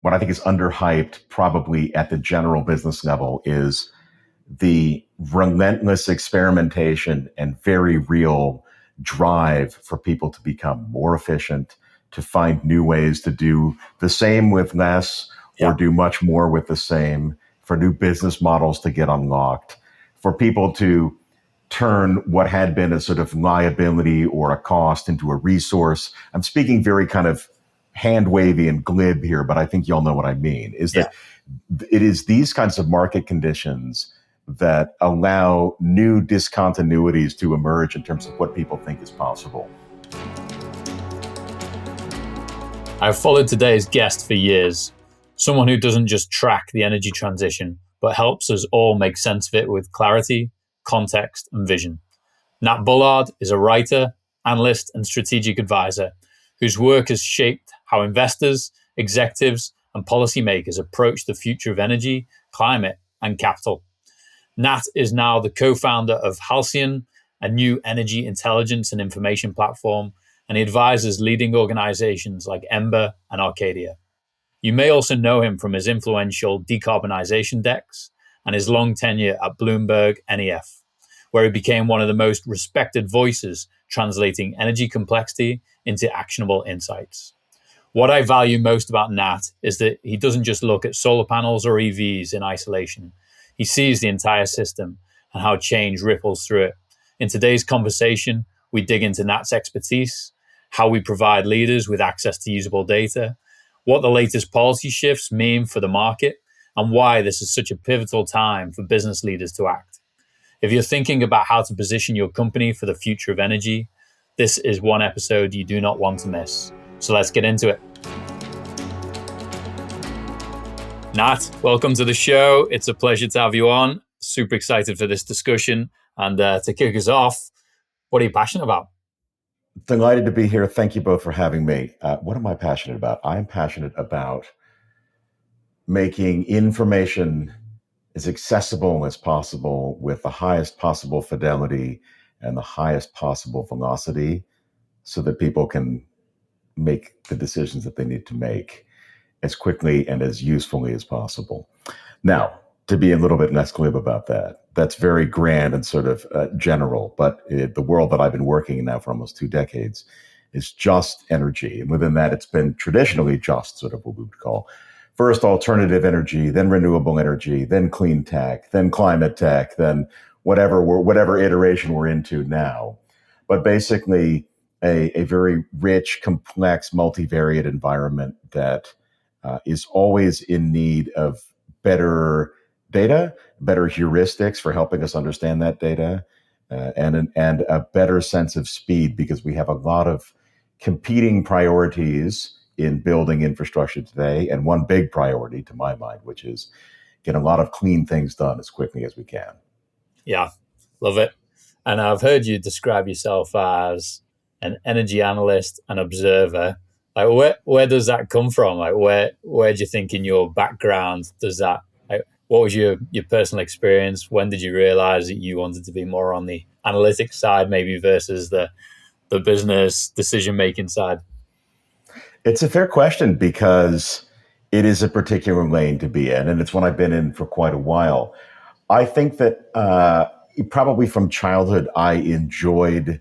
what I think is underhyped probably at the general business level is the relentless experimentation and very real drive for people to become more efficient, to find new ways to do the same with less or do much more with the same, for new business models to get unlocked, for people to turn what had been a sort of liability or a cost into a resource. I'm speaking very kind of hand wavy and glib here, but I think y'all know what I mean, is that it is these kinds of market conditions that allow new discontinuities to emerge in terms of what people think is possible. I've followed today's guest for years, someone who doesn't just track the energy transition, but helps us all make sense of it with clarity, context, and vision. Nat Bullard is a writer, analyst, and strategic advisor whose work has shaped how investors, executives, and policymakers approach the future of energy, climate, and capital. Nat is now the co-founder of Halcyon, a new energy intelligence and information platform, and he advises leading organizations like Ember and Arcadia. You may also know him from his influential decarbonization decks and his long tenure at Bloomberg NEF, where he became one of the most respected voices translating energy complexity into actionable insights. What I value most about Nat is that he doesn't just look at solar panels or EVs in isolation. He sees the entire system and how change ripples through it. In today's conversation, we dig into Nat's expertise, how we provide leaders with access to usable data, what the latest policy shifts mean for the market, and why this is such a pivotal time for business leaders to act. If you're thinking about how to position your company for the future of energy, this is one episode you do not want to miss. So let's get into it. Nat, welcome to the show. It's a pleasure to have you on. Super excited for this discussion. And to kick us off, what are you passionate about? Delighted to be here. Thank you both for having me. What am I passionate about? I'm passionate about making information as accessible as possible with the highest possible fidelity and the highest possible velocity so that people can make the decisions that they need to make as quickly and as usefully as possible. Now, to be a little bit less glib about that, that's very grand and sort of general, but the world that I've been working in now for almost 2 decades is just energy. And within that, it's been traditionally just sort of what we would call first alternative energy, then renewable energy, then clean tech, then climate tech, then whatever iteration we're into now. But basically a very rich, complex, multivariate environment that is always in need of better data, better heuristics for helping us understand that data, and a better sense of speed, because we have a lot of competing priorities in building infrastructure today, and one big priority to my mind, which is get a lot of clean things done as quickly as we can. Yeah, love it. And I've heard you describe yourself as an energy analyst and observer. Like, where does that come from? Like, where do you think in your background does that? Like, what was your personal experience? When did you realize that you wanted to be more on the analytics side, maybe versus the business decision making side? It's a fair question because it is a particular lane to be in, and it's one I've been in for quite a while. I think that probably from childhood, I enjoyed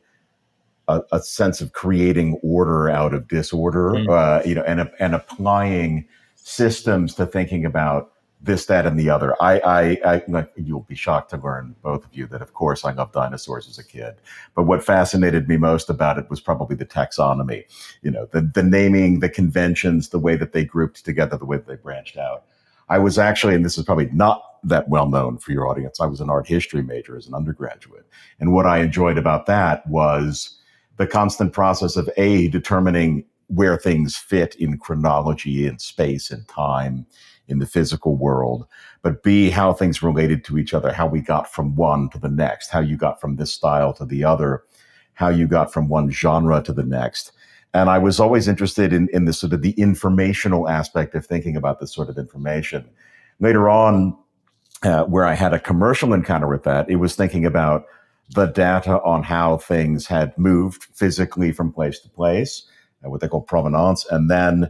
a sense of creating order out of disorder, and applying systems to thinking about this, that, and the other. I you'll be shocked to learn, both of you, that of course I loved dinosaurs as a kid. But what fascinated me most about it was probably the taxonomy, the naming, the conventions, the way that they grouped together, the way that they branched out. I was actually, and this is probably not that well known for your audience, I was an art history major as an undergraduate. And what I enjoyed about that was the constant process of determining where things fit in chronology and space and time in the physical world, but B, how things related to each other, how we got from one to the next, how you got from this style to the other, how you got from one genre to the next. And I was always interested in the sort of the informational aspect of thinking about this sort of information. Later on, where I had a commercial encounter with that, it was thinking about the data on how things had moved physically from place to place, what they call provenance, and then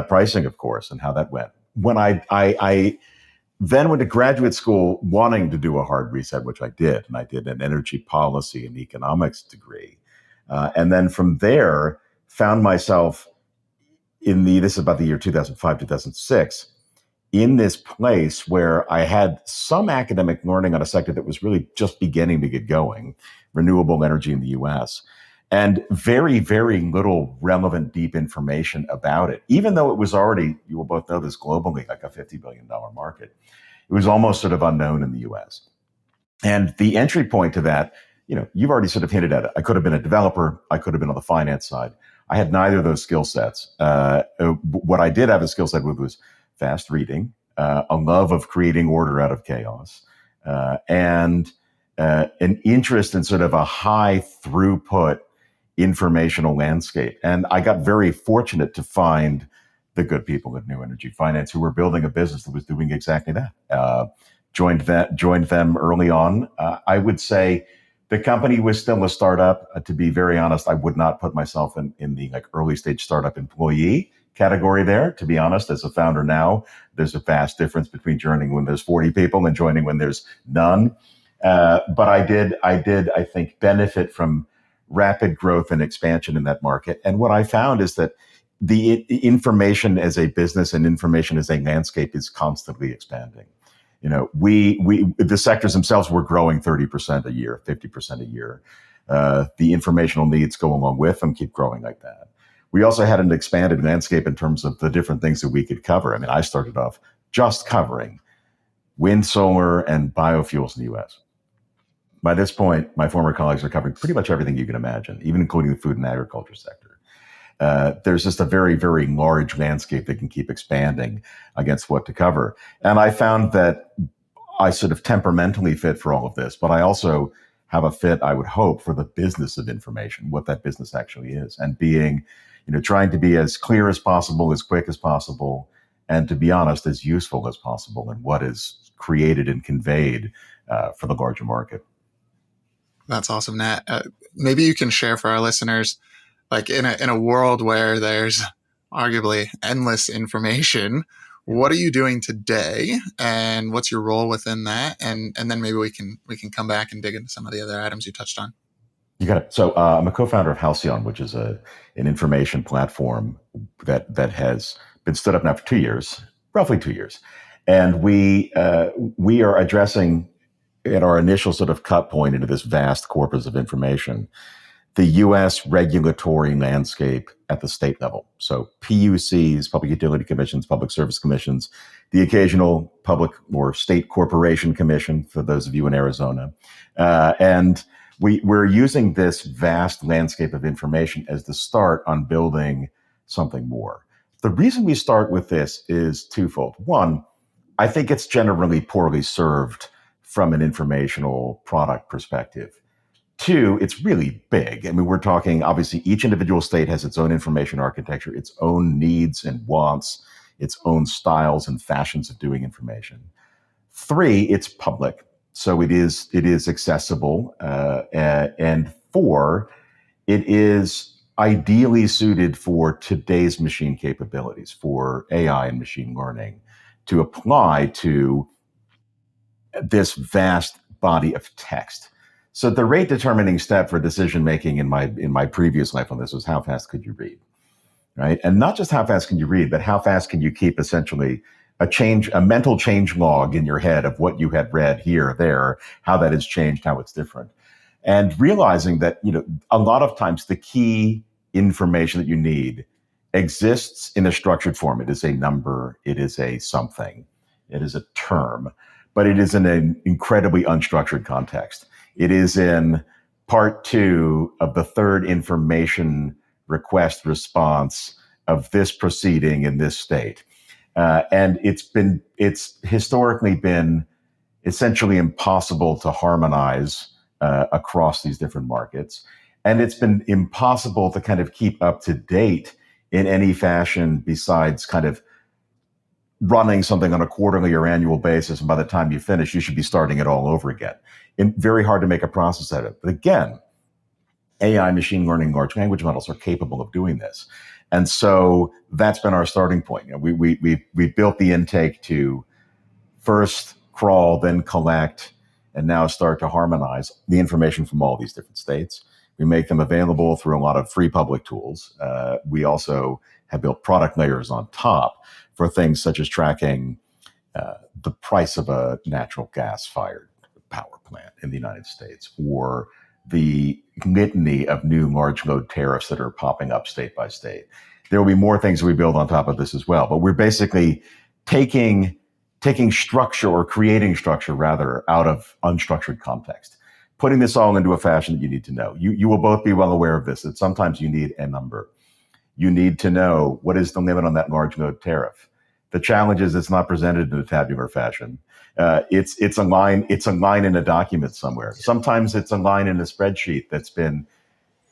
pricing, of course, and how that went. When I then went to graduate school wanting to do a hard reset, which I did, and I did an energy policy and economics degree. And then from there, found myself this is about the year 2005, 2006, in this place where I had some academic learning on a sector that was really just beginning to get going, renewable energy in the US, and very, very little relevant deep information about it, even though it was already, you will both know this, globally like a $50 billion market. It was almost sort of unknown in the US. And the entry point to that, you've already sort of hinted at it. I could have been a developer. I could have been on the finance side. I had neither of those skill sets. What I did have a skill set with was fast reading, a love of creating order out of chaos, and an interest in sort of a high throughput informational landscape. And I got very fortunate to find the good people at New Energy Finance who were building a business that was doing exactly that. Joined them early on. I would say the company was still a startup. To be very honest, I would not put myself in the early stage startup employee category there. To be honest, as a founder now, there's a vast difference between joining when there's 40 people and joining when there's none. But I did, I think, benefit from rapid growth and expansion in that market. And what I found is that the information as a business and information as a landscape is constantly expanding. The sectors themselves were growing 30% a year, 50% a year. The informational needs go along with them, keep growing like that. We also had an expanded landscape in terms of the different things that we could cover. I mean, I started off just covering wind, solar, and biofuels in the US. By this point, my former colleagues are covering pretty much everything you can imagine, even including the food and agriculture sector. There's just a very, very large landscape that can keep expanding against what to cover. And I found that I sort of temperamentally fit for all of this, but I also have a fit, I would hope, for the business of information, what that business actually is, and trying to be as clear as possible, as quick as possible, and to be honest, as useful as possible in what is created and conveyed for the larger market. That's awesome, Nat. Maybe you can share for our listeners, like in a world where there's arguably endless information, what are you doing today, and what's your role within that? And then maybe we can come back and dig into some of the other items you touched on. You got it. So I'm a co-founder of Halcyon, which is an information platform that has been stood up now for 2 years, roughly 2 years, and we are addressing at our initial sort of cut point into this vast corpus of information, the U.S. regulatory landscape at the state level. So PUCs, Public Utility Commissions, Public Service Commissions, the occasional public or state corporation commission, for those of you in Arizona. And we're using this vast landscape of information as the start on building something more. The reason we start with this is twofold. One, I think it's generally poorly served from an informational product perspective. Two, it's really big. I mean, we're talking, obviously, each individual state has its own information architecture, its own needs and wants, its own styles and fashions of doing information. Three, it's public. So it is accessible. And four, it is ideally suited for today's machine capabilities, for AI and machine learning, to apply to this vast body of text. So the rate determining step for decision making in my previous life on this was how fast could you read, right? And not just how fast can you read, but how fast can you keep essentially a mental change log in your head of what you had read here, there, how that has changed, how it's different. And realizing that, a lot of times the key information that you need exists in a structured form. It is a number, it is a something, it is a term, but it is in an incredibly unstructured context. It is in part 2 of the third information request response of this proceeding in this state. And it's historically been essentially impossible to harmonize across these different markets. And it's been impossible to kind of keep up to date in any fashion besides kind of running something on a quarterly or annual basis. And by the time you finish, you should be starting it all over again. And very hard to make a process out of it. But again, AI, machine learning, large language models are capable of doing this. And so that's been our starting point. We built the intake to first crawl, then collect, and now start to harmonize the information from all these different states. We make them available through a lot of free public tools. We also have built product layers on top for things such as tracking the price of a natural gas-fired power plant in the United States, or the litany of new large load tariffs that are popping up state by state. There will be more things that we build on top of this as well, but we're basically taking structure, or creating structure rather, out of unstructured context, putting this all into a fashion that you need to know. You will both be well aware of this, that sometimes you need a number. You need to know what is the limit on that large load tariff. The challenge is it's not presented in a tabular fashion. It's a line in a document somewhere. Sometimes it's a line in a spreadsheet that's been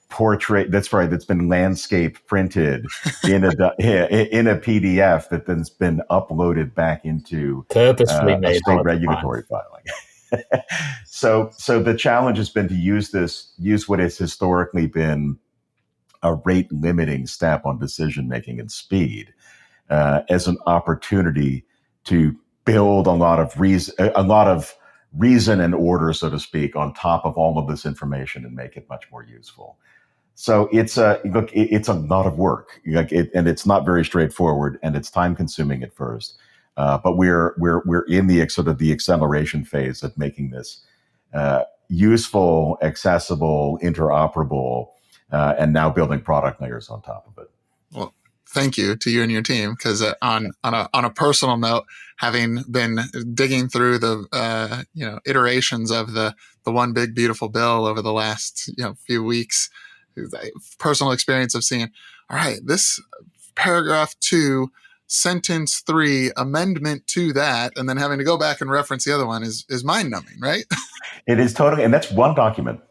that's been landscape printed in a PDF that then's been uploaded back into Purposefully a made state regulatory filing. So the challenge has been to use what has historically been a rate limiting step on decision making and speed as an opportunity to build a lot of reason and order, so to speak, on top of all of this information and make it much more useful. So it's a lot of work, and it's not very straightforward, and it's time consuming at first. But we're in the sort of the acceleration phase of making this useful, accessible, interoperable, and now building product layers on top of it. Well, thank you to you and your team, because on a personal note, having been digging through the iterations of the one big beautiful bill over the last few weeks, personal experience of seeing, all right, this paragraph 2, sentence 3, amendment to that, and then having to go back and reference the other one is mind numbing, right? It is totally, and that's one document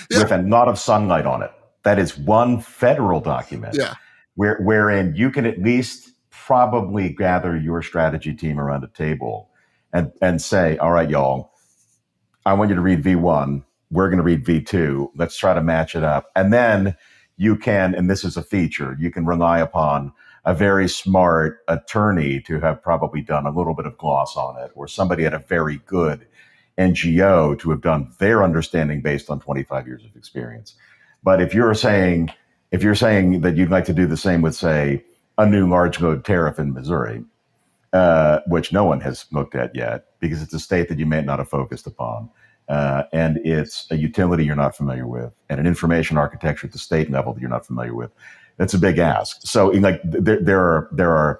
with a lot of sunlight on it. That is one federal document. Yeah. Wherein you can at least probably gather your strategy team around a table and say, all right, y'all, I want you to read V1. We're going to read V2. Let's try to match it up. And then you can, and this is a feature, you can rely upon a very smart attorney to have probably done a little bit of gloss on it, or somebody at a very good NGO to have done their understanding based on 25 years of experience. But if you're saying that you'd like to do the same with, say, a new large load tariff in Missouri, which no one has looked at yet because it's a state that you may not have focused upon, and it's a utility you're not familiar with, and an information architecture at the state level that you're not familiar with, that's a big ask. So, there are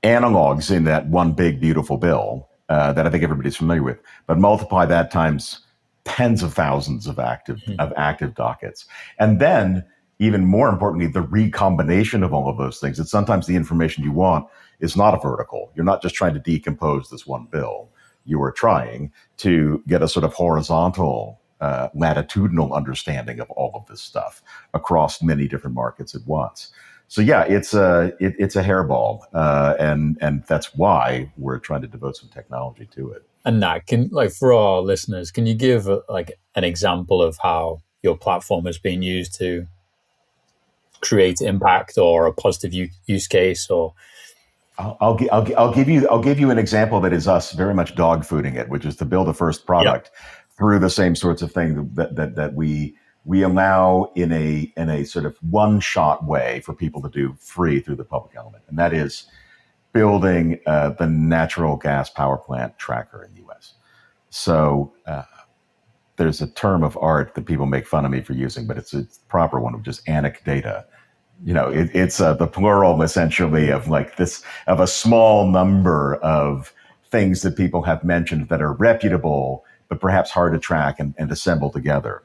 analogs in that one big beautiful bill that I think everybody's familiar with, but multiply that times tens of thousands of active dockets. And then, even more importantly, the recombination of all of those things. That sometimes the information you want is not a vertical. You're not just trying to decompose this one bill. You are trying to get a sort of horizontal, latitudinal understanding of all of this stuff across many different markets at once. So yeah, it's a hairball, and that's why we're trying to devote some technology to it. And Nat, for our listeners, can you give an example of how your platform is being used to create impact or a positive use case? Or I'll give you an example that is us very much dog fooding it, which is to build a first product through the same sorts of thing that we allow in a sort of one shot way for people to do free through the public element, and that is building the natural gas power plant tracker in the U.S. So there's a term of art that people make fun of me for using, but it's a proper one, which is anecdata. It's the plural essentially of a small number of things that people have mentioned that are reputable, but perhaps hard to track and assemble together.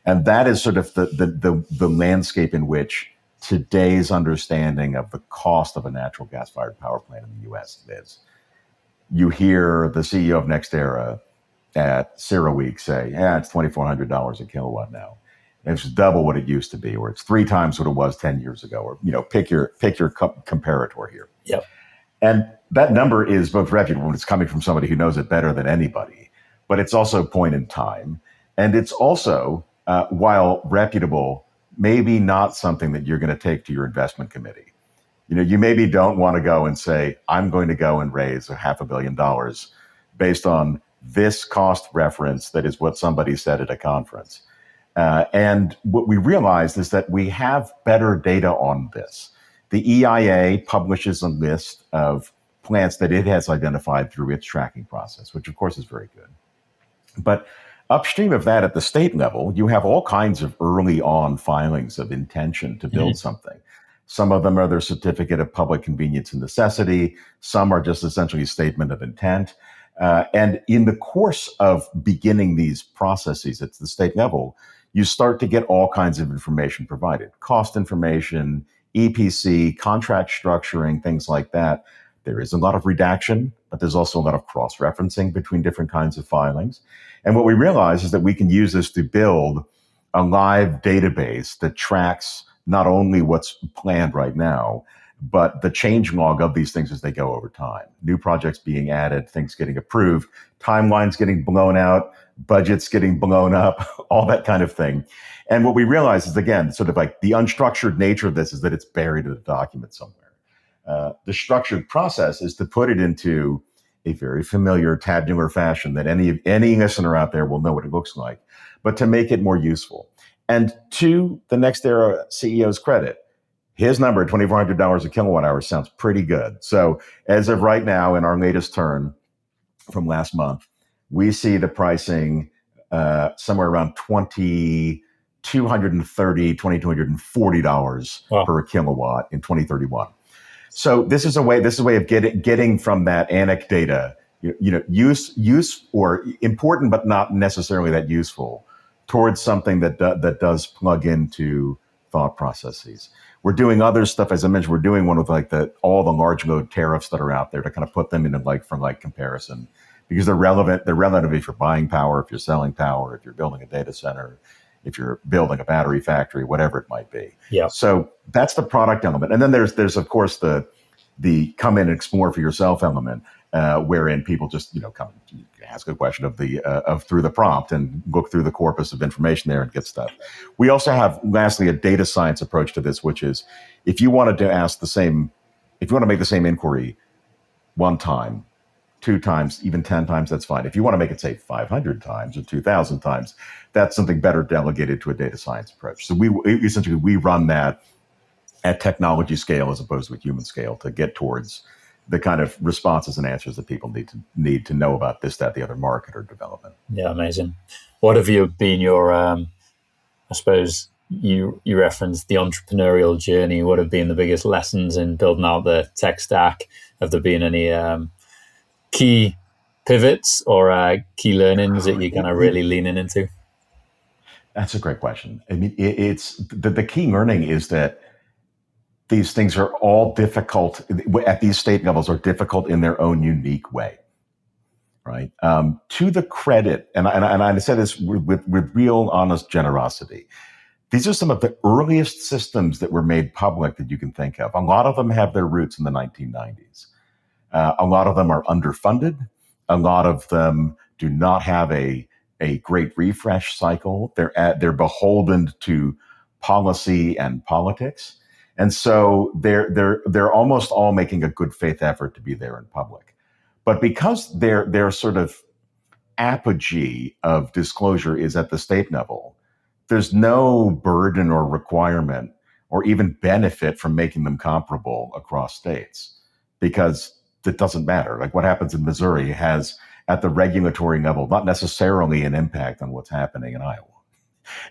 And that is sort of the landscape in which today's understanding of the cost of a natural gas-fired power plant in the U.S. lives. You hear the CEO of NextEra at CERAWeek say, it's $2,400 a kilowatt now. It's double what it used to be, or it's 3 times what it was 10 years ago, or pick your comparator here. Yep. And that number is both reputable when it's coming from somebody who knows it better than anybody, but it's also point in time, and it's also while reputable, maybe not something that you're going to take to your investment committee. You maybe don't want to go and say, I'm going to go and raise $500 million based on this cost reference that is what somebody said at a conference. And what we realized is that we have better data on this. The EIA publishes a list of plants that it has identified through its tracking process, which of course is very good. But upstream of that, at the state level, you have all kinds of early on filings of intention to build something. Some of them are their certificate of public convenience and necessity. Some are just essentially a statement of intent. And in the course of beginning these processes at the state level, you start to get all kinds of information provided. Cost information, EPC, contract structuring, things like that. There is a lot of redaction, but there's also a lot of cross-referencing between different kinds of filings. And what we realize is that we can use this to build a live database that tracks not only what's planned right now, but the change log of these things as they go over time. New projects being added, things getting approved, timelines getting blown out, budgets getting blown up, all that kind of thing. And what we realize is, again, sort of like the unstructured nature of this is that it's buried in a document somewhere. The structured process is to put it into a very familiar tabular fashion that any listener out there will know what it looks like, but to make it more useful. And to the NextEra CEO's credit, his number, $2,400 a kilowatt hour, sounds pretty good. So as of right now, in our latest turn from last month, we see the pricing somewhere around $2,230, $2,240 per kilowatt in 2031. So this is a way of getting from that anecdata, use or important, but not necessarily that useful, towards something that does plug into thought processes. We're doing other stuff, as I mentioned. We're doing one with like all the large load tariffs that are out there to kind of put them into like for like comparison, because they're relevant. They're relevant if you're buying power, if you're selling power, if you're building a data center, if you're building a battery factory, whatever it might be. Yeah. So that's the product element. And then there's of course the come in and explore for yourself element, wherein people just, come ask a question of through the prompt and look through the corpus of information there and get stuff. We also have, lastly, a data science approach to this, which is if you wanted to if you want to make the same inquiry one time, 2 times, even 10 times, that's fine. If you want to make it, say, 500 times or 2,000 times, that's something better delegated to a data science approach. So we run that at technology scale as opposed to a human scale to get towards the kind of responses and answers that people need to know about this, that, the other market or development. Yeah, amazing. What have you been your, I suppose you referenced the entrepreneurial journey. What have been the biggest lessons in building out the tech stack? Have there been any key pivots or key learnings that you're kind of really leaning into? That's a great question. I mean, it's the key learning is that these things are all difficult at these state levels, are difficult in their own unique way, right? To the credit, and I say this with real honest generosity, these are some of the earliest systems that were made public that you can think of. A lot of them have their roots in the 1990s. A lot of them are underfunded. A lot of them do not have a great refresh cycle. They're beholden to policy and politics. And so they're almost all making a good faith effort to be there in public. But because their sort of apogee of disclosure is at the state level, there's no burden or requirement or even benefit from making them comparable across states, because it doesn't matter. Like what happens in Missouri has, at the regulatory level, not necessarily an impact on what's happening in Iowa.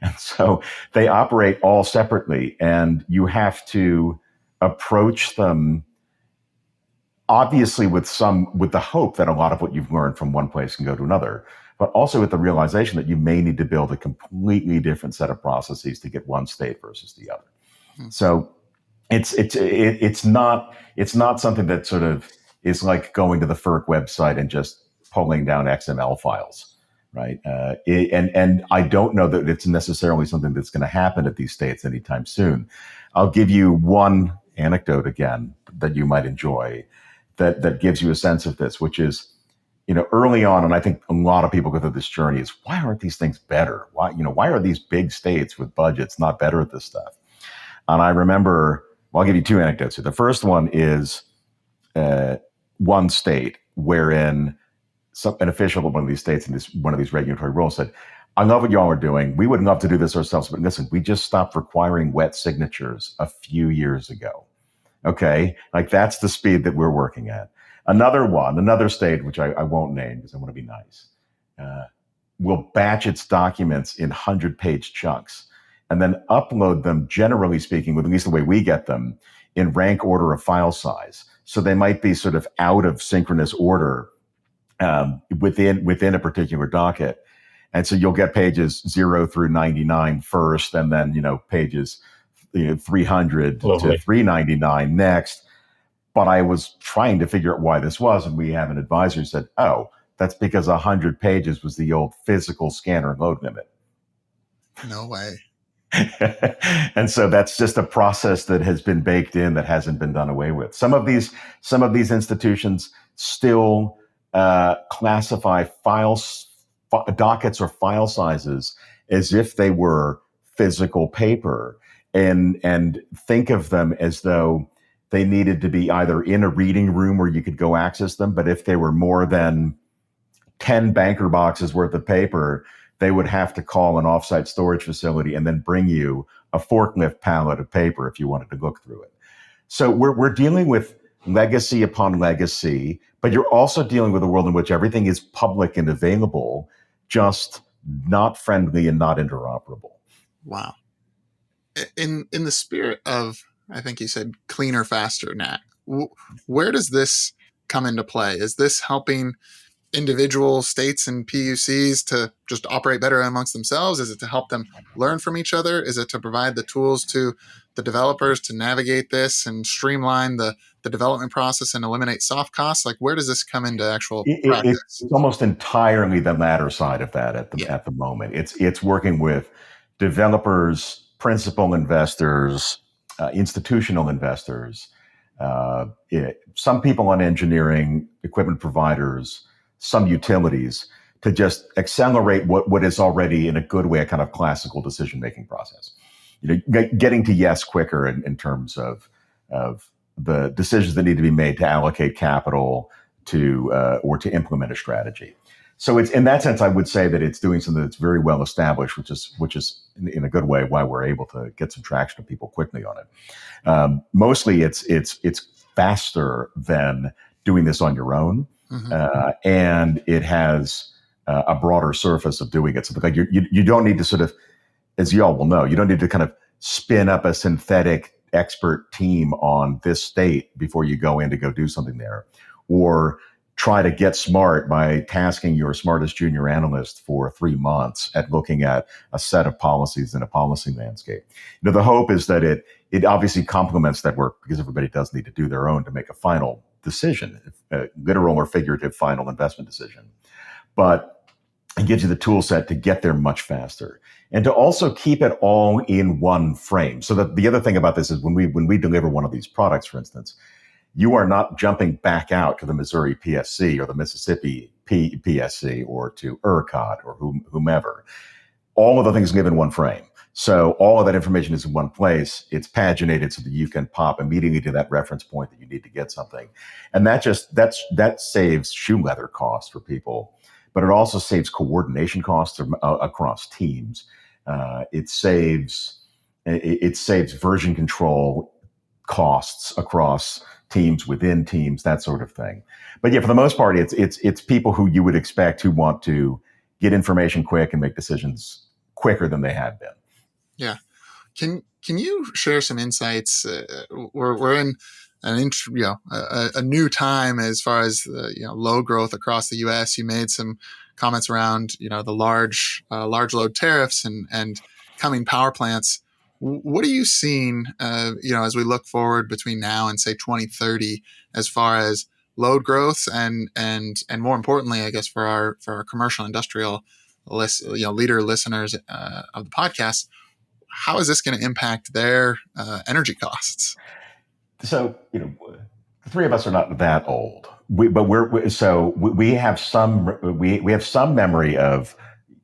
And so they operate all separately, and you have to approach them obviously with the hope that a lot of what you've learned from one place can go to another, but also with the realization that you may need to build a completely different set of processes to get one state versus the other. Mm-hmm. So it's not something that sort of is like going to the FERC website and just pulling down XML files. Right. And I don't know that it's necessarily something that's going to happen at these states anytime soon. I'll give you one anecdote again that you might enjoy that gives you a sense of this, which is early on, and I think a lot of people go through this journey, is why aren't these things better? Why are these big states with budgets not better at this stuff? And I remember, well, I'll give you two anecdotes here. The first one is one state wherein an official of one of these states in one of these regulatory roles said, I love what y'all are doing. We would love to do this ourselves, but listen, we just stopped requiring wet signatures a few years ago. Okay, like that's the speed that we're working at. Another state, which I won't name because I want to be nice, will batch its documents in 100-page chunks and then upload them, generally speaking, with at least the way we get them, in rank order of file size. So they might be sort of out of synchronous order within a particular docket. And so you'll get pages 0 through 99 first, and then, pages 300 Lovely. to 399 next. But I was trying to figure out why this was, and we have an advisor who said, oh, that's because 100 pages was the old physical scanner load limit. No way. And so that's just a process that has been baked in that hasn't been done away with. Some of these institutions still classify dockets or file sizes as if they were physical paper, and think of them as though they needed to be either in a reading room where you could go access them, but if they were more than 10 banker boxes worth of paper, they would have to call an offsite storage facility and then bring you a forklift pallet of paper if you wanted to look through it. So we're dealing with legacy upon legacy, but you're also dealing with a world in which everything is public and available, just not friendly and not interoperable. Wow. In the spirit of, I think you said cleaner, faster, Nat, where does this come into play? Is this helping individual states and PUCs to just operate better amongst themselves? Is it to help them learn from each other? Is it to provide the tools to the developers to navigate this and streamline the development process and eliminate soft costs? Like, where does this come into actual practice? It's almost entirely the latter side of that at the moment. It's working with developers, principal investors, institutional investors, some people on engineering, equipment providers, some utilities, to just accelerate what is already, in a good way, a kind of classical decision-making process. Getting to yes quicker in terms of the decisions that need to be made to allocate capital to or to implement a strategy. So it's, in that sense, I would say that it's doing something that's very well established, which is in a good way why we're able to get some traction to people quickly on it. Mostly, it's faster than doing this on your own. Mm-hmm. And it has a broader surface of doing it. So like you don't need to sort of, as you all will know, you don't need to kind of spin up a synthetic expert team on this state before you go in to go do something there, or try to get smart by tasking your smartest junior analyst for 3 months at looking at a set of policies in a policy landscape. The hope is that it obviously complements that work, because everybody does need to do their own to make a final decision, literal or figurative final investment decision. But it gives you the tool set to get there much faster, and to also keep it all in one frame. So that the other thing about this is when we deliver one of these products, for instance, you are not jumping back out to the Missouri PSC or the Mississippi PSC or to ERCOT or whomever. All of the things live in one frame. So all of that information is in one place. It's paginated so that you can pop immediately to that reference point that you need to get something. And that saves shoe leather costs for people, but it also saves coordination costs across teams. It saves version control costs across teams within teams, that sort of thing. But yeah, for the most part, it's people who you would expect who want to get information quick and make decisions quicker than they had been. Yeah. Can you share some insights? We're in a new time as far as load growth across the U.S. You made some comments around the large load tariffs and coming power plants. What are you seeing as we look forward between now and say 2030 as far as load growth and more importantly, I guess, for our commercial industrial leader listeners of the podcast? How is this going to impact their energy costs? So, the three of us are not that old, we have some memory of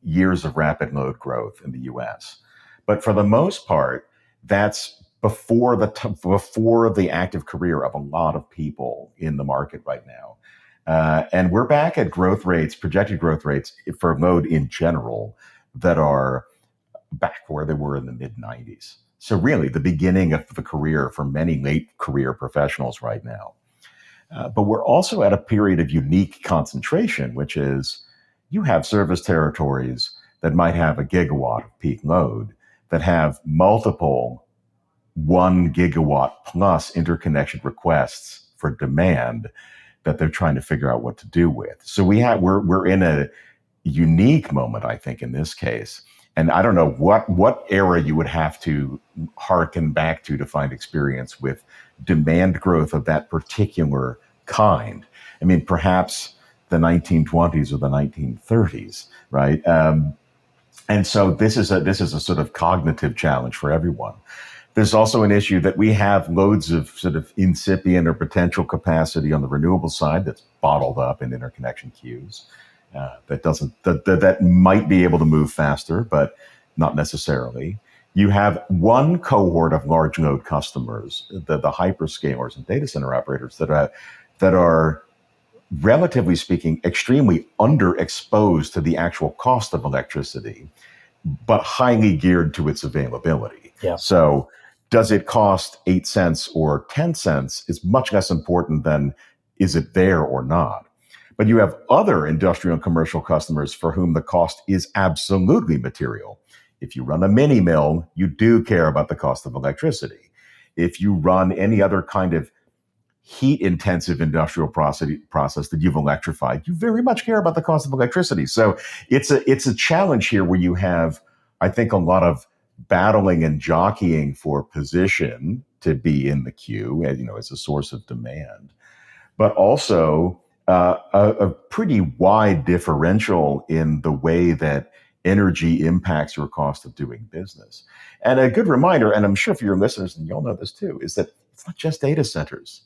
years of rapid load growth in the U.S., but for the most part, that's before the active career of a lot of people in the market right now, and we're back at projected growth rates for load in general that are back where they were in the mid '90s. So really, the beginning of the career for many late career professionals right now. But we're also at a period of unique concentration, which is you have service territories that might have a gigawatt of peak load that have multiple 1 gigawatt plus interconnection requests for demand that they're trying to figure out what to do with. So we're in a unique moment, I think, in this case. And I don't know what era you would have to harken back to find experience with demand growth of that particular kind. I mean, perhaps the 1920s or the 1930s, right? And so this is a sort of cognitive challenge for everyone. There's also an issue that we have loads of sort of incipient or potential capacity on the renewable side that's bottled up in interconnection queues. That might be able to move faster, but not necessarily. You have one cohort of large load customers, the hyperscalers and data center operators that are, relatively speaking, extremely underexposed to the actual cost of electricity, but highly geared to its availability. Yeah. So does it cost 8 cents or 10 cents is much less important than is it there or not. But you have other industrial and commercial customers for whom the cost is absolutely material. If you run a mini mill, you do care about the cost of electricity. If you run any other kind of heat-intensive industrial process that you've electrified, you very much care about the cost of electricity. So it's a challenge here where you have, I think, a lot of battling and jockeying for position to be in the queue, as a source of demand, but also a pretty wide differential in the way that energy impacts your cost of doing business. And a good reminder, and I'm sure for your listeners, and you'll know this too, is that it's not just data centers.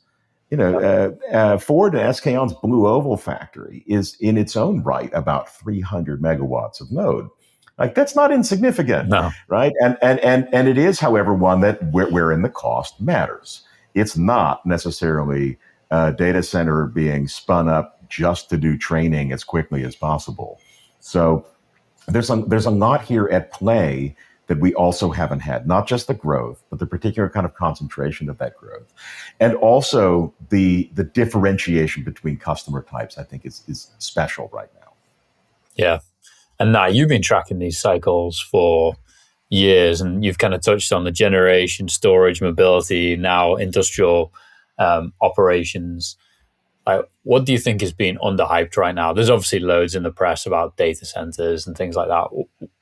Ford and SK On's Blue Oval factory is in its own right about 300 megawatts of load. Like, that's not insignificant, No. Right? And it is, however, one that wherein the cost matters. It's not necessarily a data center being spun up just to do training as quickly as possible. So there's a lot here at play that we also haven't had, not just the growth, but the particular kind of concentration of that growth. And also the differentiation between customer types, I think is special right now. Yeah. And now you've been tracking these cycles for years, and you've kind of touched on the generation, storage, mobility, now industrial operations. What do you think is being underhyped right now? There's obviously loads in the press about data centers and things like that.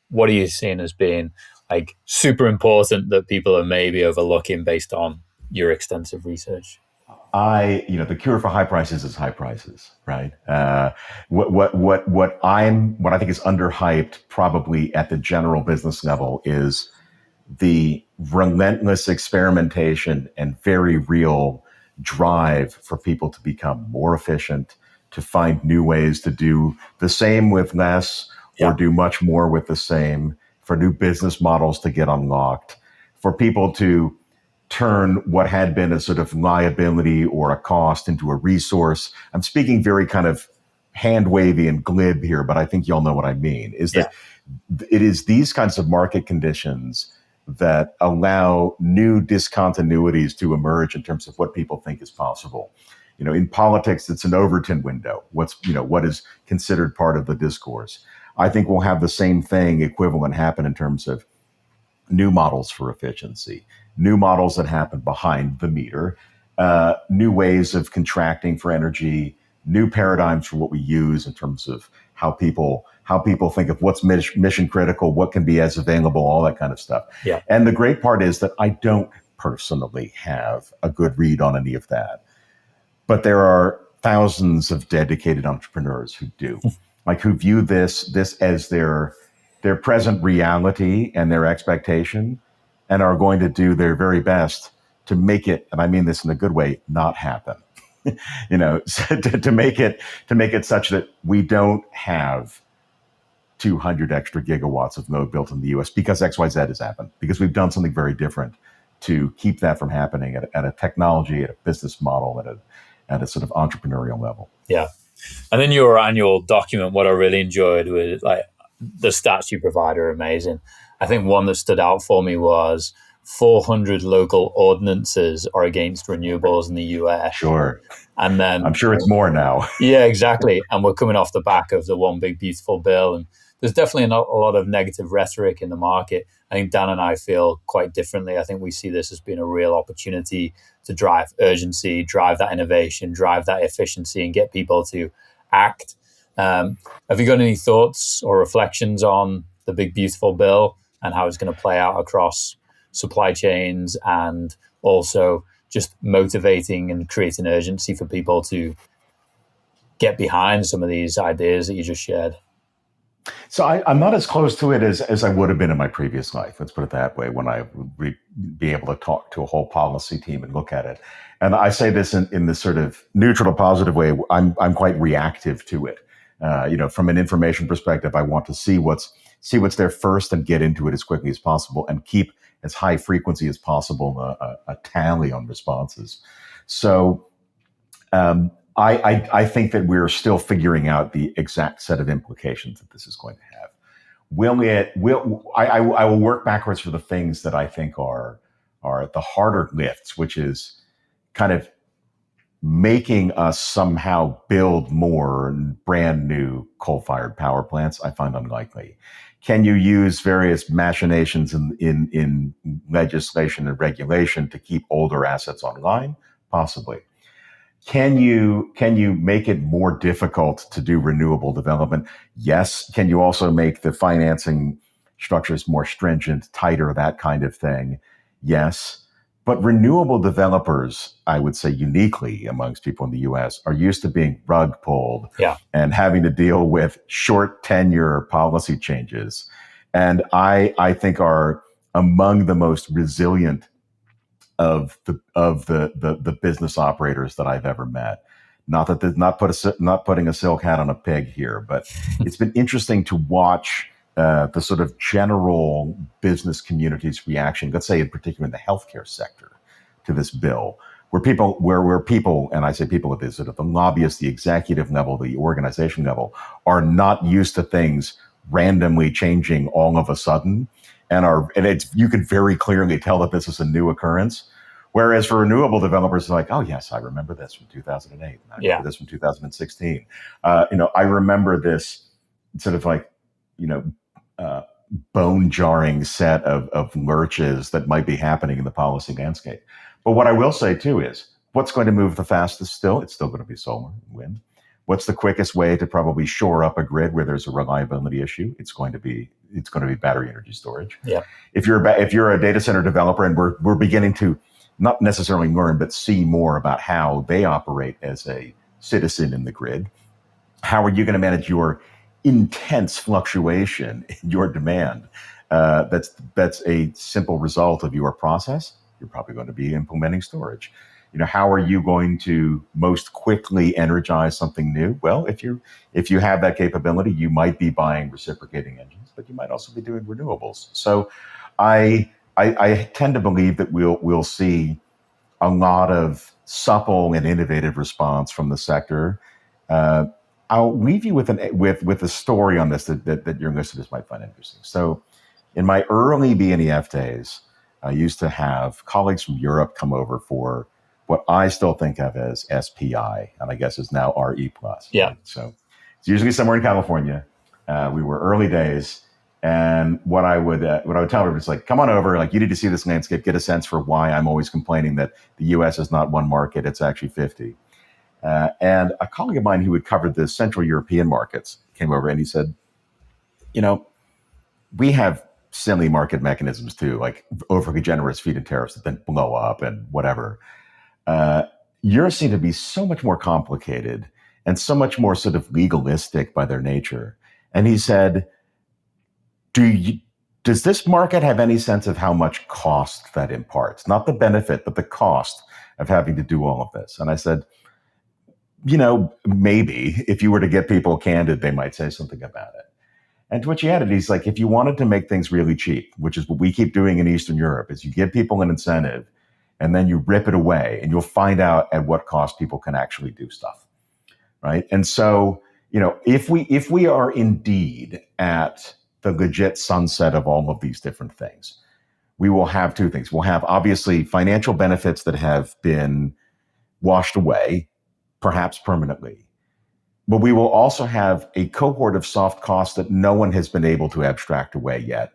What are you seeing as being like super important that people are maybe overlooking based on your extensive research? The cure for high prices is high prices, right? What I think is underhyped, probably at the general business level, is the relentless experimentation and very real drive for people to become more efficient, to find new ways to do the same with less, or do much more with the same, for new business models to get unlocked, for people to turn what had been a sort of liability or a cost into a resource. I'm speaking very kind of hand wavy and glib here, but I think y'all know what I mean, is that it is these kinds of market conditions that allow new discontinuities to emerge in terms of what people think is possible. In politics, it's an Overton window. What is considered part of the discourse. I think we'll have the same thing equivalent happen in terms of new models for efficiency, new models that happen behind the meter, new ways of contracting for energy, new paradigms for what we use in terms of how people think of what's mission critical, what can be as available, all that kind of stuff. Yeah. And the great part is that I don't personally have a good read on any of that, but there are thousands of dedicated entrepreneurs who do, who view this as their present reality and their expectation, and are going to do their very best to make it, and I mean this in a good way, not happen. to make it such that we don't have 200 extra gigawatts of load built in the US because XYZ has happened, because we've done something very different to keep that from happening at a technology, at a business model, at a sort of entrepreneurial level. Yeah. And then your annual document, what I really enjoyed was like the stats you provide are amazing. I think one that stood out for me was 400 local ordinances are against renewables in the US. Sure. And then I'm sure it's more now. Yeah, exactly. And we're coming off the back of the One Big Beautiful Bill. And there's definitely a lot of negative rhetoric in the market. I think Dan and I feel quite differently. I think we see this as being a real opportunity to drive urgency, drive that innovation, drive that efficiency, and get people to act. Have you got any thoughts or reflections on the Big Beautiful Bill and how it's going to play out across supply chains, and also just motivating and creating urgency for people to get behind some of these ideas that you just shared? So I'm not as close to it as I would have been in my previous life. Let's put it that way, when I would be able to talk to a whole policy team and look at it. And I say this in this sort of neutral, positive way. I'm quite reactive to it. From an information perspective, I want to see what's there first and get into it as quickly as possible and keep as high frequency as possible a tally on responses. So I think that we're still figuring out the exact set of implications that this is going to have. I will work backwards for the things that I think are the harder lifts, which is kind of making us somehow build more brand new coal-fired power plants. I find unlikely. Can you use various machinations in legislation and regulation to keep older assets online? Possibly. Can you make it more difficult to do renewable development? Yes. Can you also make the financing structures more stringent, tighter, that kind of thing? Yes. But renewable developers, I would say uniquely amongst people in the US, are used to being rug pulled and having to deal with short tenure policy changes. And I think are among the most resilient of the business operators that I've ever met. Not putting a silk hat on a pig here, but it's been interesting to watch the sort of general business community's reaction, let's say in particular in the healthcare sector, to this bill, where people, and I say people at this sort of the lobbyists, the executive level, the organization level, are not used to things randomly changing all of a sudden, you can very clearly tell that this is a new occurrence. Whereas for renewable developers, it's like, oh yes, I remember this from 2008. I remember this from 2016. I remember this sort of like, bone jarring set of lurches that might be happening in the policy landscape. But what I will say too is, what's going to move the fastest still? It's still going to be solar and wind. What's the quickest way to probably shore up a grid where there's a reliability issue? It's going to be battery energy storage. Yeah. If you're a data center developer, and we're beginning to not necessarily learn, but see more about how they operate as a citizen in the grid, how are you going to manage your intense fluctuation in your demand? That's a simple result of your process. You're probably going to be implementing storage. How are you going to most quickly energize something new? Well, if you have that capability, you might be buying reciprocating engines, but you might also be doing renewables. So I tend to believe that we'll see a lot of supple and innovative response from the sector. I'll leave you with a story on this that your listeners might find interesting. So, in my early BNEF days, I used to have colleagues from Europe come over for what I still think of as SPI, and I guess is now RE+. Yeah. Right? So it's usually somewhere in California. We were early days, and what I would tell them is like, come on over, like you need to see this landscape, get a sense for why I'm always complaining that the U.S. is not one market, it's actually 50. And a colleague of mine who had covered the Central European markets came over and he said, we have silly market mechanisms too, like overly generous feed-in tariffs that then blow up and whatever. Yours seem to be so much more complicated and so much more sort of legalistic by their nature. And he said, does this market have any sense of how much cost that imparts? Not the benefit, but the cost of having to do all of this. And I said, maybe if you were to get people candid, they might say something about it. And to which he added, he's like, if you wanted to make things really cheap, which is what we keep doing in Eastern Europe, is you give people an incentive and then you rip it away and you'll find out at what cost people can actually do stuff, right? And so, if we are indeed at the legit sunset of all of these different things, we will have two things. We'll have obviously financial benefits that have been washed away, perhaps permanently. But we will also have a cohort of soft costs that no one has been able to abstract away yet,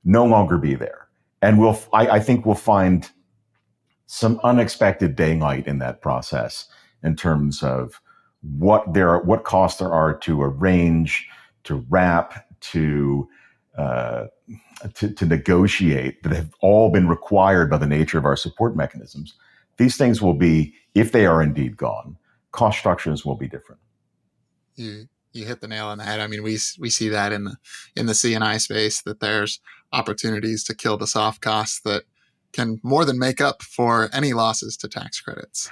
no longer be there. And I think we'll find some unexpected daylight in that process in terms of what costs there are to arrange, to wrap, to negotiate, that have all been required by the nature of our support mechanisms. These things will be, if they are indeed gone, cost structures will be different. You hit the nail on the head. I mean, we see that in the C&I space, that there's opportunities to kill the soft costs that can more than make up for any losses to tax credits.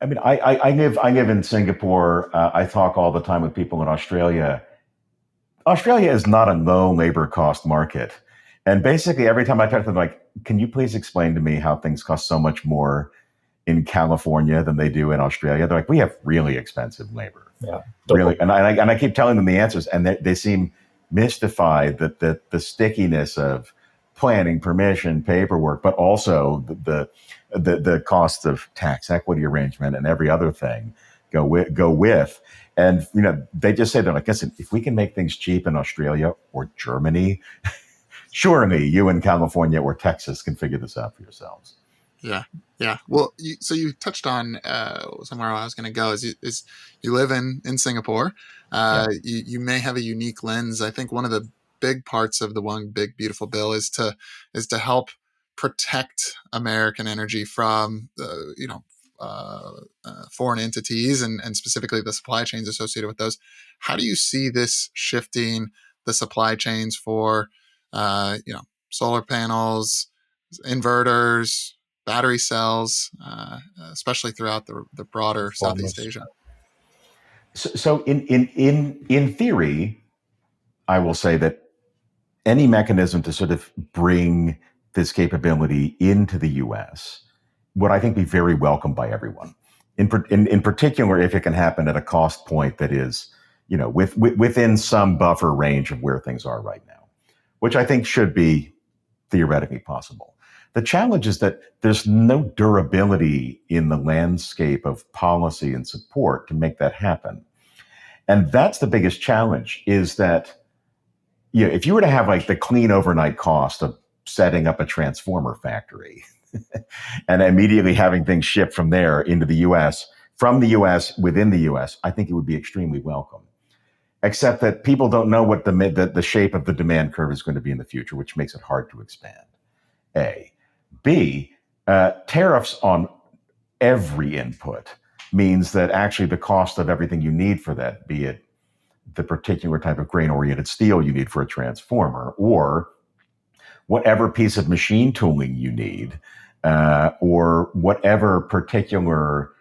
I mean, I live in Singapore. I talk all the time with people in Australia. Australia is not a low labor cost market. And basically every time I talk to them, like, can you please explain to me how things cost so much more in California than they do in Australia? They're like, we have really expensive labor. Yeah, really. And I keep telling them the answers, and they seem mystified that the stickiness of planning, permission, paperwork, but also the costs of tax equity arrangement and every other thing go with. And they just say, they're like, listen, if we can make things cheap in Australia or Germany, surely you in California or Texas can figure this out for yourselves. Yeah. Well, so you touched on somewhere I was going to go is you live in Singapore. You may have a unique lens. I think one of the big parts of the One Big Beautiful Bill is to help protect American energy from foreign entities and specifically the supply chains associated with those. How do you see this shifting the supply chains for solar panels, inverters, battery cells, especially throughout the broader Southeast Asia? So in theory, I will say that any mechanism to sort of bring this capability into the U.S. would, I think, be very welcome by everyone. In particular, if it can happen at a cost point that is, within some buffer range of where things are right now, which I think should be theoretically possible. The challenge is that there's no durability in the landscape of policy and support to make that happen. And that's the biggest challenge, is that if you were to have like the clean overnight cost of setting up a transformer factory and immediately having things shipped from there into the US, from the US, within the US, I think it would be extremely welcome. Except that people don't know what the shape of the demand curve is going to be in the future, which makes it hard to expand. A. B, tariffs on every input means that actually the cost of everything you need for that, be it the particular type of grain-oriented steel you need for a transformer, or whatever piece of machine tooling you need, or whatever particular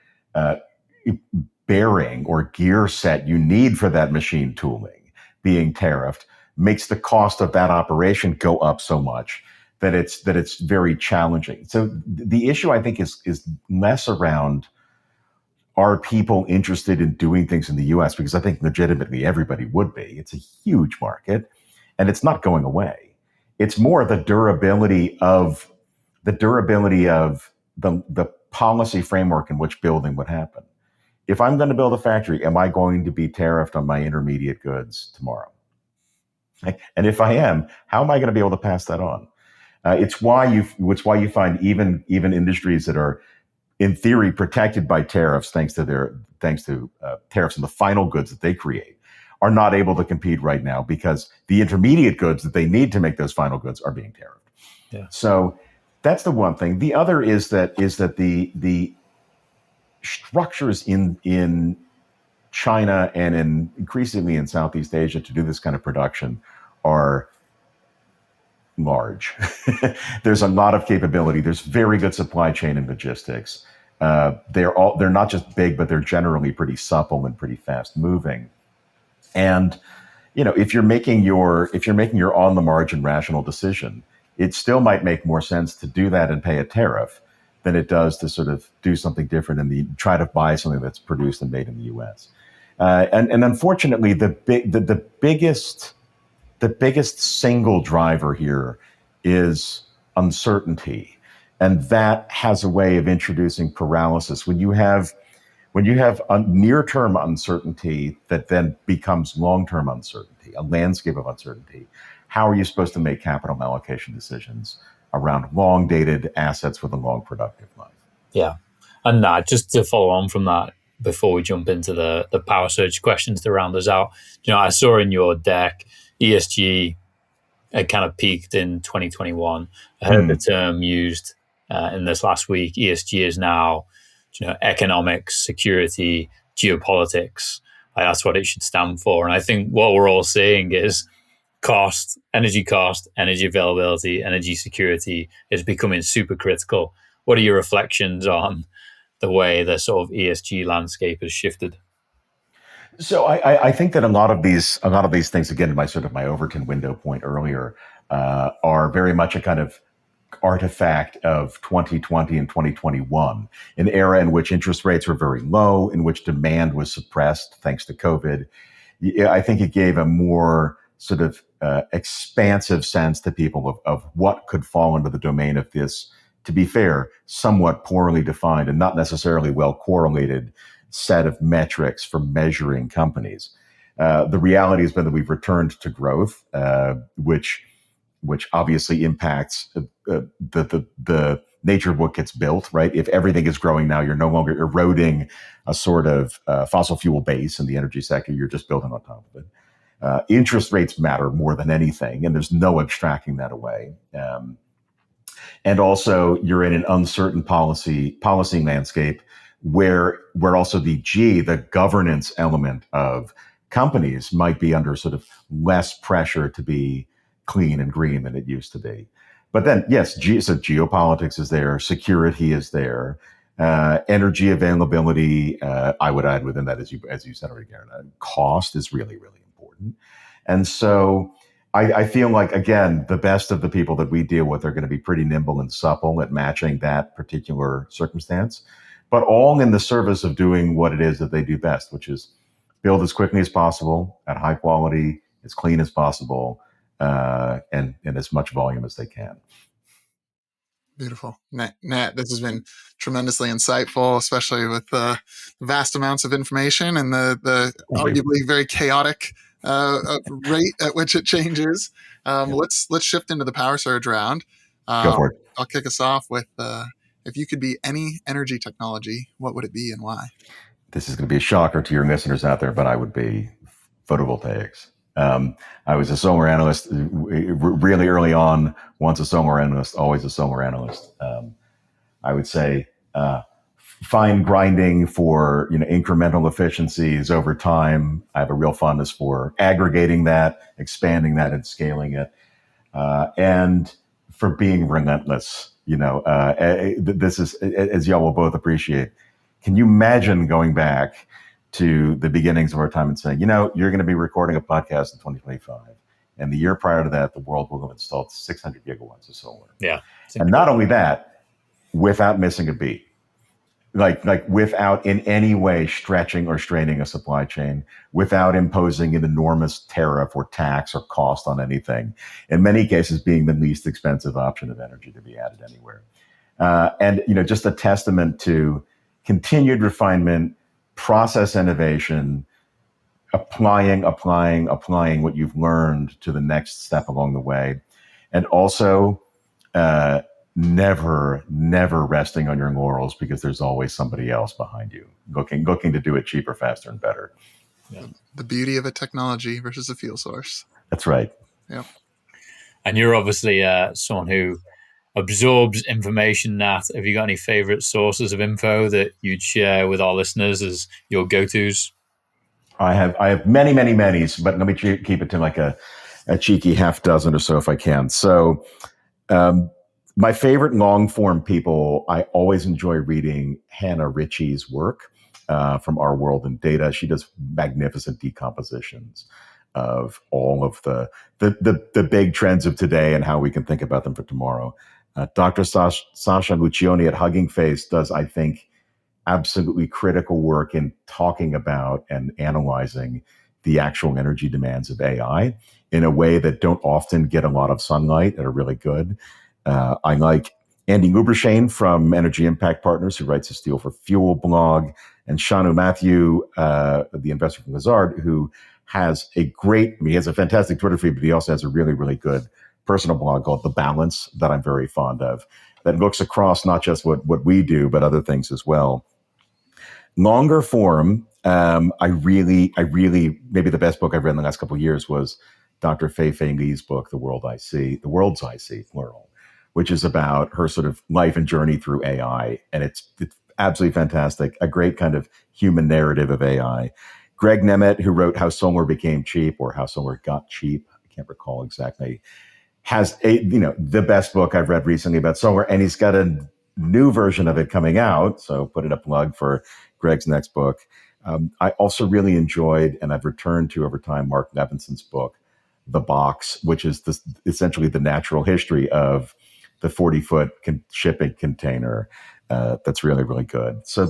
bearing or gear set you need for that machine tooling being tariffed, makes the cost of that operation go up so much that it's very challenging. So the issue, I think, is less around, are people interested in doing things in the US? Because I think legitimately everybody would be. It's a huge market and it's not going away. It's more the durability of the policy framework in which building would happen. If I'm going to build a factory, am I going to be tariffed on my intermediate goods tomorrow? And if I am, how am I going to be able to pass that on? It's why you find even industries that are in theory protected by tariffs, thanks to tariffs on the final goods that they create, are not able to compete right now because the intermediate goods that they need to make those final goods are being tariffed. Yeah. So that's the one thing. The other is that the structures in China and increasingly in Southeast Asia to do this kind of production are large. There's a lot of capability. There's very good supply chain and logistics. they're not just big, but they're generally pretty supple and pretty fast moving. And if you're making your on the margin rational decision, it still might make more sense to do that and pay a tariff than it does to sort of do something different and try to buy something that's produced and made in the U.S. And unfortunately, the biggest single driver here is uncertainty, and that has a way of introducing paralysis. When you have near-term uncertainty that then becomes long-term uncertainty, a landscape of uncertainty, how are you supposed to make capital allocation decisions around long-dated assets with a long productive life? Yeah. And just to follow on from that, before we jump into the power surge questions to round us out, I saw in your deck ESG had kind of peaked in 2021. I heard the term used in this last week. ESG is now economics, security, geopolitics. That's what it should stand for. And I think what we're all seeing is cost, energy availability, energy security is becoming super critical. What are your reflections on the way the sort of ESG landscape has shifted? So I think that a lot of these things, again, my Overton window point earlier, are very much a kind of artifact of 2020 and 2021, an era in which interest rates were very low, in which demand was suppressed thanks to COVID. I think it gave a more sort of expansive sense to people of what could fall into the domain of this, to be fair, somewhat poorly defined and not necessarily well correlated set of metrics for measuring companies. The reality has been that we've returned to growth, which obviously impacts the nature of what gets built, right? If everything is growing now, you're no longer eroding a sort of fossil fuel base in the energy sector. You're just building on top of it. Interest rates matter more than anything, and there's no abstracting that away. And also, you're in an uncertain policy landscape where also the governance element of companies might be under sort of less pressure to be clean and green than it used to be. But then, yes, so geopolitics is there, security is there, energy availability. I would add within that, as you said already, Garen, cost is really, really important. And so I feel like, again, the best of the people that we deal with are going to be pretty nimble and supple at matching that particular circumstance, but all in the service of doing what it is that they do best, which is build as quickly as possible at high quality, as clean as possible, and in as much volume as they can. Beautiful. Nat, this has been tremendously insightful, especially with the vast amounts of information and the arguably very chaotic rate at which it changes. Let's shift into the power surge round. Go for it. I'll kick us off with, if you could be any energy technology, what would it be and why? This is going to be a shocker to your listeners out there, but I would be photovoltaics. I was a solar analyst really early on. Once a solar analyst, always a solar analyst. I would say fine grinding for incremental efficiencies over time. I have a real fondness for aggregating that, expanding that, and scaling it, and for being relentless. This is, as y'all will both appreciate. Can you imagine going back to the beginnings of our time and saying, you're going to be recording a podcast in 2025. And the year prior to that, the world will have installed 600 gigawatts of solar. Yeah. And not only that, without missing a beat, like without in any way stretching or straining a supply chain, without imposing an enormous tariff or tax or cost on anything, in many cases being the least expensive option of energy to be added anywhere. And just a testament to continued refinement, process innovation, applying what you've learned to the next step along the way. And also never resting on your laurels, because there's always somebody else behind you looking to do it cheaper, faster, and better. Yeah. The beauty of a technology versus a fuel source. That's right. Yeah. And you're obviously someone who absorbs information, Nat. Have you got any favorite sources of info that you'd share with our listeners as your go-tos? I have many, but let me keep it to like a cheeky half dozen or so if I can. So My favorite long form people, I always enjoy reading Hannah Ritchie's work from Our World in Data. She does magnificent decompositions of all of the big trends of today and how we can think about them for tomorrow. Dr. Sasha Lucioni at Hugging Face does, I think, absolutely critical work in talking about and analyzing the actual energy demands of AI in a way that don't often get a lot of sunlight and are really good. I like Andy Lubershane from Energy Impact Partners, who writes a Steel for Fuel blog, and Shanu Matthew, the investor from Lazard, who has he has a fantastic Twitter feed, but he also has a really, really good personal blog called The Balance that I'm very fond of, that looks across not just what we do, but other things as well. Longer form, I really, maybe the best book I've read in the last couple of years was Dr. Fei Li's book, The World's I See, plural, which is about her sort of life and journey through AI. And it's absolutely fantastic. A great kind of human narrative of AI. Greg Nemeth, who wrote How Solar Became Cheap or How Solar Got Cheap, I can't recall exactly, has the best book I've read recently about solar, and he's got a new version of it coming out. So put it a plug for Greg's next book. I also really enjoyed, and I've returned to over time, Mark Levinson's book, The Box, which is essentially the natural history of the 40-foot shipping container. That's really, really good. So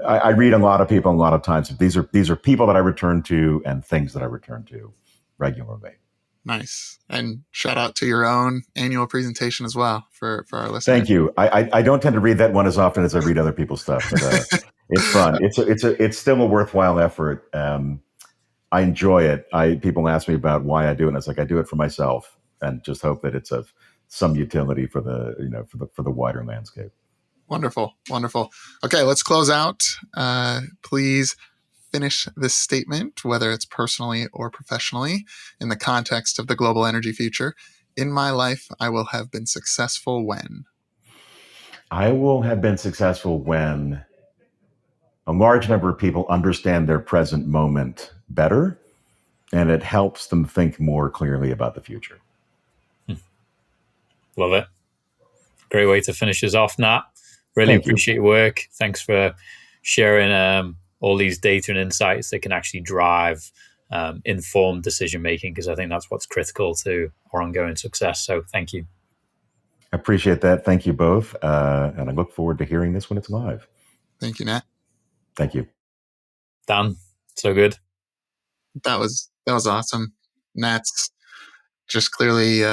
I read a lot of people a lot of times. These are people that I return to and things that I return to regularly. Nice. And shout out to your own annual presentation as well for our listeners. Thank you. I don't tend to read that one as often as I read other people's stuff, but it's fun. It's still a worthwhile effort. I enjoy it. People ask me about why I do it, and it's like I do it for myself and just hope that it's of some utility for the wider landscape. Wonderful. Okay, let's close out. Please finish this statement, whether it's personally or professionally, in the context of the global energy future. In my life, I will have been successful when? I will have been successful when a large number of people understand their present moment better, and it helps them think more clearly about the future. Love it. Great way to finish us off, Nat. Really appreciate your work. Thanks for sharing all these data and insights that can actually drive informed decision making, because I think that's what's critical to our ongoing success. So thank you. I appreciate that. Thank you both. And I look forward to hearing this when it's live. Thank you, Nat. Thank you. Dan, so good. That was awesome. Nat's just clearly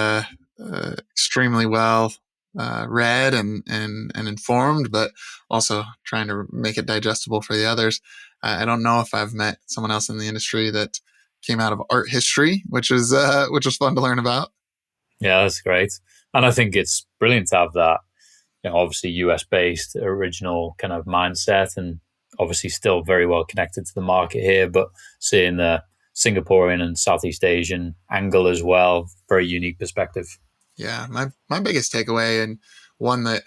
extremely well read and informed, but also trying to make it digestible for the others. I don't know if I've met someone else in the industry that came out of art history, which was fun to learn about. Yeah, that's great. And I think it's brilliant to have that, obviously US based original kind of mindset, and obviously still very well connected to the market here, but seeing the Singaporean and Southeast Asian angle as well, very unique perspective. Yeah, my biggest takeaway, and one that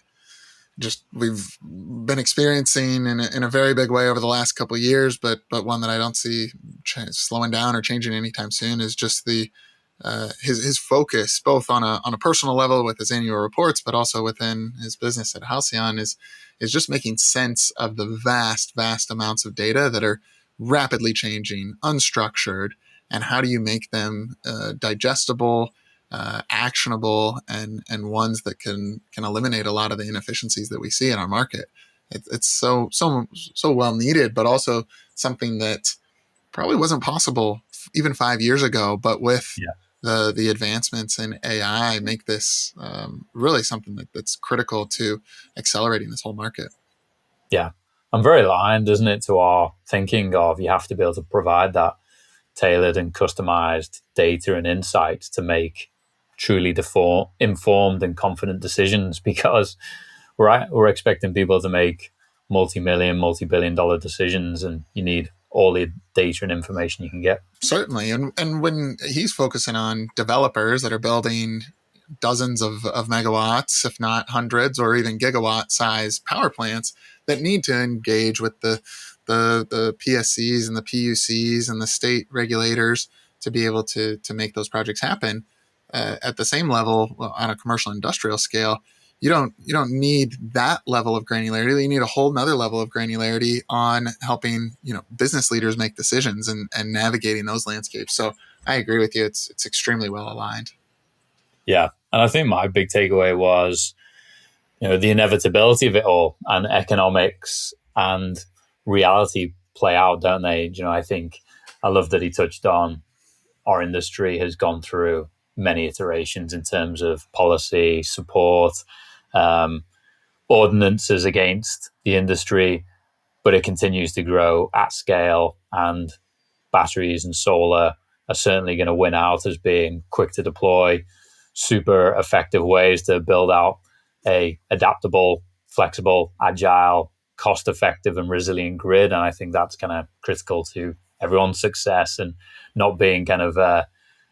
just we've been experiencing in a very big way over the last couple of years, but one that I don't see slowing down or changing anytime soon, is just the his focus, both on a personal level with his annual reports, but also within his business at Halcyon, is just making sense of the vast amounts of data that are rapidly changing, unstructured, and how do you make them digestible, actionable, and ones that can eliminate a lot of the inefficiencies that we see in our market. It's so well needed, but also something that probably wasn't possible even 5 years ago. But with the advancements in AI, make this really something that's critical to accelerating this whole market. Yeah, and very aligned, isn't it, to our thinking of you have to be able to provide that tailored and customized data and insight to make truly informed and confident decisions, because we're expecting people to make multi-million, multi-billion-dollar decisions, and you need all the data and information you can get. Certainly, and when he's focusing on developers that are building dozens of megawatts, if not hundreds or even gigawatt size power plants that need to engage with the PSCs and the PUCs and the state regulators to be able to make those projects happen, at the same level on a commercial industrial scale, you don't need that level of granularity. You need a whole nother level of granularity on helping business leaders make decisions and navigating those landscapes. So I agree with you. It's extremely well aligned. Yeah, and I think my big takeaway was the inevitability of it all, and economics and reality play out, don't they? I think I love that he touched on our industry has gone through many iterations in terms of policy support, ordinances against the industry, but it continues to grow at scale, and batteries and solar are certainly going to win out as being quick to deploy, super effective ways to build out a adaptable, flexible, agile, cost-effective and resilient grid. And I think that's kind of critical to everyone's success and not being kind of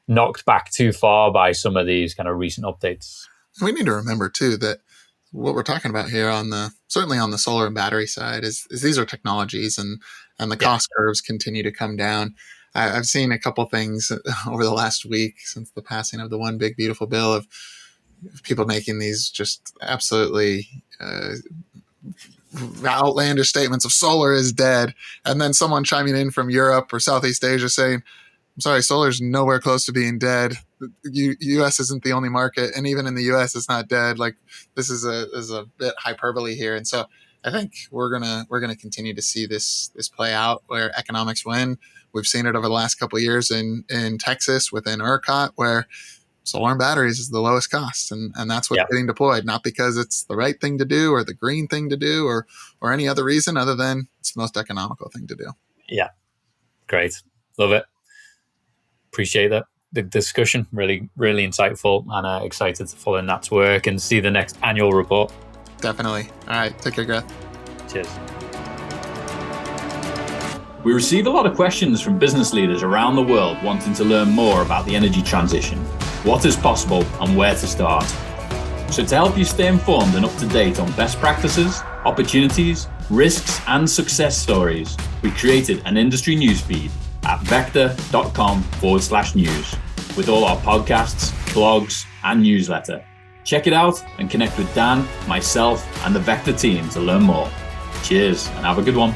knocked back too far by some of these kind of recent updates. We need to remember too that what we're talking about here certainly on the solar and battery side is these are technologies, and the cost curves continue to come down. I've seen a couple things over the last week since the passing of the One Big Beautiful Bill of people making these just absolutely outlandish statements of solar is dead, and then someone chiming in from Europe or Southeast Asia saying, I'm sorry, solar's nowhere close to being dead. U.S. isn't the only market, and even in the U.S. it's not dead. Like, this is a bit hyperbole here, and so I think we're gonna continue to see this play out where economics win. We've seen it over the last couple of years in Texas within ERCOT, where solar and batteries is the lowest cost, and that's what's getting deployed, not because it's the right thing to do or the green thing to do or any other reason other than it's the most economical thing to do. Yeah, great, love it. Appreciate that. The discussion really, really insightful, and excited to follow Nat's work and see the next annual report. Definitely. All right, take care, Greg. Cheers. We receive a lot of questions from business leaders around the world wanting to learn more about the energy transition, what is possible, and where to start. So to help you stay informed and up to date on best practices, opportunities, risks, and success stories, we created an industry newsfeed at VECKTA.com/news with all our podcasts, blogs, and newsletter. Check it out and connect with Dan, myself, and the VECKTA team to learn more. Cheers and have a good one.